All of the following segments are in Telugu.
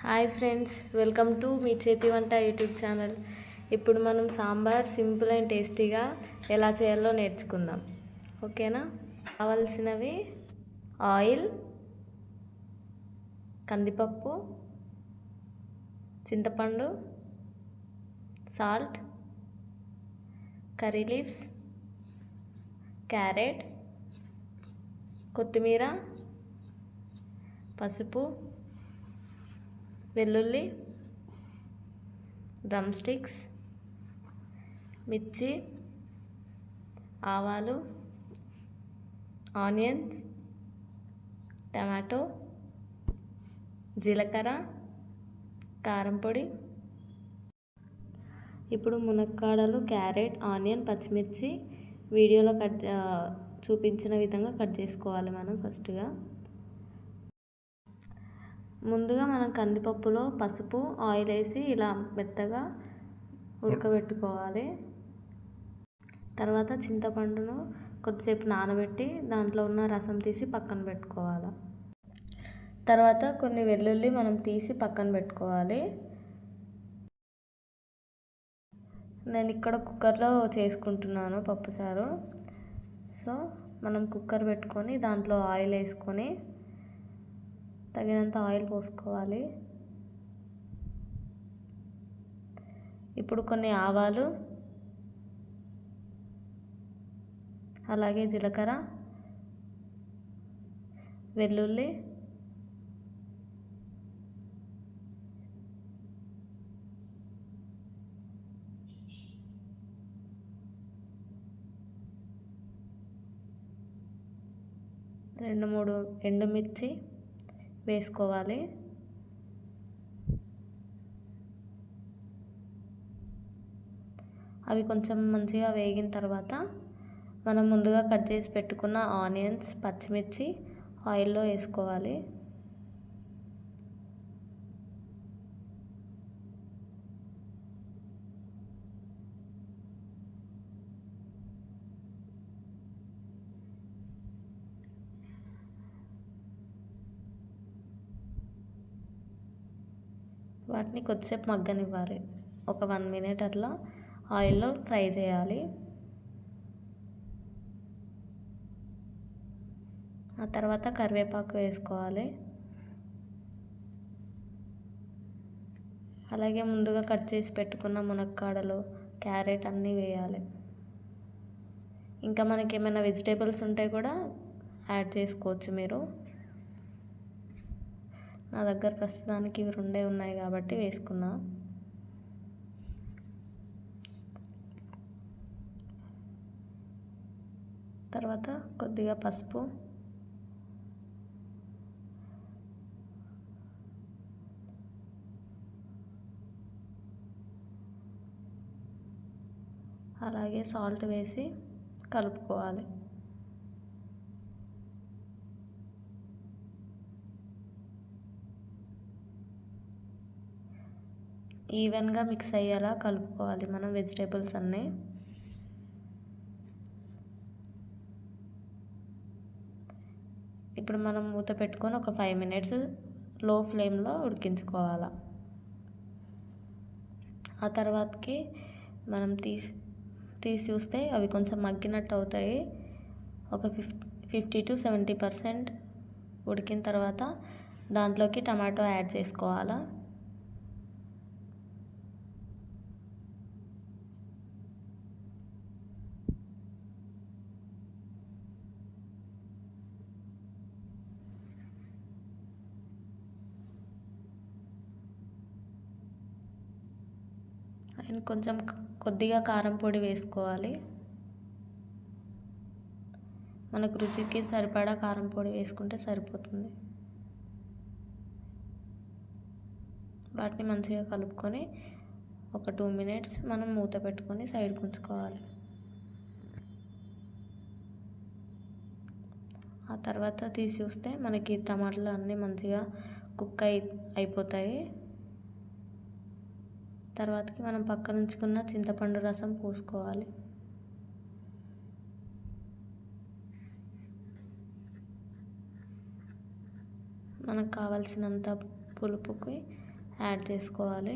Hi friends, welcome to me చేతి వంట యూట్యూబ్ ఛానల్. ఇప్పుడు మనం సాంబార్ సింపుల్ అండ్ టేస్టీగా ఎలా చేయాలో నేర్చుకుందాం. ఓకేనా? కావాల్సినవి ఆయిల్, కందిపప్పు, చింతపండు, సాల్ట్, కర్రీ లీవ్స్, క్యారెట్, కొత్తిమీర, పసుపు, వెల్లుల్లి, డ్రమ్ స్టిక్స్, మిర్చి, ఆవాలు, ఆనియన్స్, టమాటో, జీలకర్ర, కారం పొడి. ఇప్పుడు మునక్కాడలు, క్యారెట్, ఆనియన్, పచ్చిమిర్చి వీడియోలో చూపించిన విధంగా కట్ చేసుకోవాలి. మనం ముందుగా మనం కందిపప్పులో పసుపు, ఆయిల్ వేసి ఇలా మెత్తగా ఉడకబెట్టుకోవాలి. తర్వాత చింతపండును కొద్దిసేపు నానబెట్టి దాంట్లో ఉన్న రసం తీసి పక్కన పెట్టుకోవాలి. తర్వాత కొన్ని వెల్లుల్లి మనం తీసి పక్కన పెట్టుకోవాలి. నేను ఇక్కడ కుక్కర్లో చేసుకుంటున్నాను పప్పుచారు. సో మనం కుక్కర్ పెట్టుకొని దాంట్లో ఆయిల్ వేసుకొని తగినంత ఆయిల్ పోసుకోవాలి. ఇప్పుడు కొన్ని ఆవాలు, అలాగే జీలకర్ర, వెల్లుల్లి, రెండు మూడు ఎండుమిర్చి వేసుకోవాలి. అవి కొంచెం మంచిగా వేగిన తర్వాత మనం ముందుగా కట్ చేసి పెట్టుకున్న ఆనియన్స్, పచ్చిమిర్చి ఆయిల్లో వేసుకోవాలి. వాటిని కొద్దిసేపు మగ్గనివ్వాలి. ఒక 1 minute అట్లా ఆయిల్లో ఫ్రై చేయాలి. ఆ తర్వాత కరివేపాకు వేసుకోవాలి. అలాగే ముందుగా కట్ చేసి పెట్టుకున్న మునక్కాడలు, క్యారెట్ అన్నీ వేయాలి. ఇంకా మనకి ఏమైనా వెజిటేబుల్స్ ఉంటే కూడా యాడ్ చేసుకోవచ్చు మీరు. నా దగ్గర ప్రస్తుతానికి ఇవి 2 ఉన్నాయి కాబట్టి వేసుకున్నా. తర్వాత కొద్దిగా పసుపు, అలాగే సాల్ట్ వేసి కలుపుకోవాలి. ఈవెన్గా మిక్స్ అయ్యేలా కలుపుకోవాలి మనం వెజిటేబుల్స్ అన్నీ. ఇప్పుడు మనం మూత పెట్టుకొని ఒక 5 minutes లో ఫ్లేమ్లో ఉడికించుకోవాలి. ఆ తర్వాతకి మనం తీసి చూస్తే అవి కొంచెం మగ్గినట్టు అవుతాయి. ఒక 50 to 70% ఉడికిన తర్వాత దాంట్లోకి టమాటో యాడ్ చేసుకోవాలా. అండ్ కొంచెం కొద్దిగా కారం పొడి వేసుకోవాలి. మనకు రుచికి సరిపడా కారం పొడి వేసుకుంటే సరిపోతుంది. వాటిని మంచిగా కలుపుకొని ఒక 2 minutes మనం మూత పెట్టుకొని సైడ్కి ఉంచుకోవాలి. ఆ తర్వాత తీసి చూస్తే మనకి టమాటాలు అన్నీ మంచిగా కుక్ అయిపోతాయి. తర్వాతకి మనం పక్కన ఉంచుకున్న చింతపండు రసం పోసుకోవాలి. మనకు కావాల్సినంత పులుపుకి యాడ్ చేసుకోవాలి.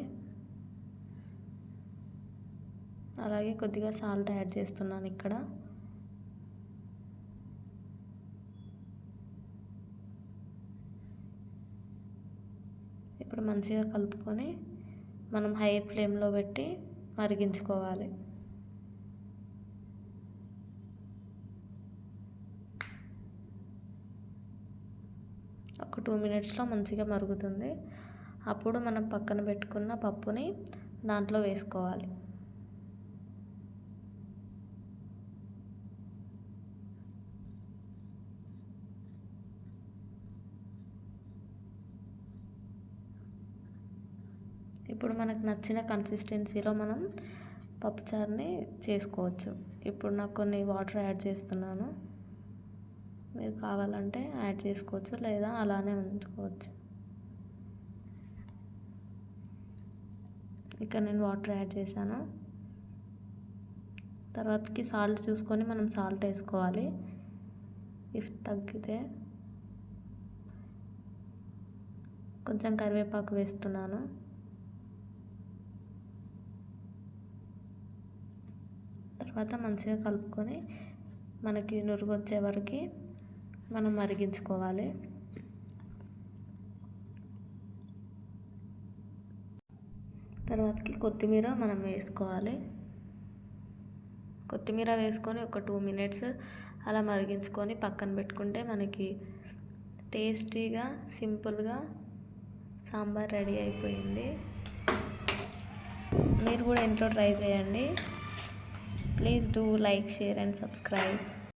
అలాగే కొద్దిగా సాల్ట్ యాడ్ చేస్తున్నాను ఇక్కడ. ఇప్పుడు మంచిగా కలుపుకొని మనం హై ఫ్లేమ్లో పెట్టి మరిగించుకోవాలి. ఒక 2 మినిట్స్లో మంచిగా మరుగుతుంది. అప్పుడు మనం పక్కన పెట్టుకున్న పప్పుని దాంట్లో వేసుకోవాలి. ఇప్పుడు మనకు నచ్చిన కన్సిస్టెన్సీలో మనం పప్పుచారుని చేసుకోవచ్చు. ఇప్పుడు నాకు కొన్ని వాటర్ యాడ్ చేస్తున్నాను. మీరు కావాలంటే యాడ్ చేసుకోవచ్చు, లేదా అలానే ఉంచుకోవచ్చు. ఇక నేను వాటర్ యాడ్ చేశాను. తర్వాతకి సాల్ట్ చూసుకొని మనం సాల్ట్ వేసుకోవాలి. ఇఫ్ తగ్గితే కొంచెం కరివేపాకు వేస్తున్నాను. తర్వాత మంచిగా కలుపుకొని మనకి నురుగు వచ్చే వరకు మనం మరిగించుకోవాలి. తర్వాతకి కొత్తిమీర మనం వేసుకోవాలి. కొత్తిమీర వేసుకొని ఒక 2 మినిట్స్ అలా మరిగించుకొని పక్కన పెట్టుకుంటే మనకి టేస్టీగా సింపుల్గా సాంబార్ రెడీ అయిపోయింది. మీరు కూడా ఇంట్లో ట్రై చేయండి. Please do like, share and subscribe.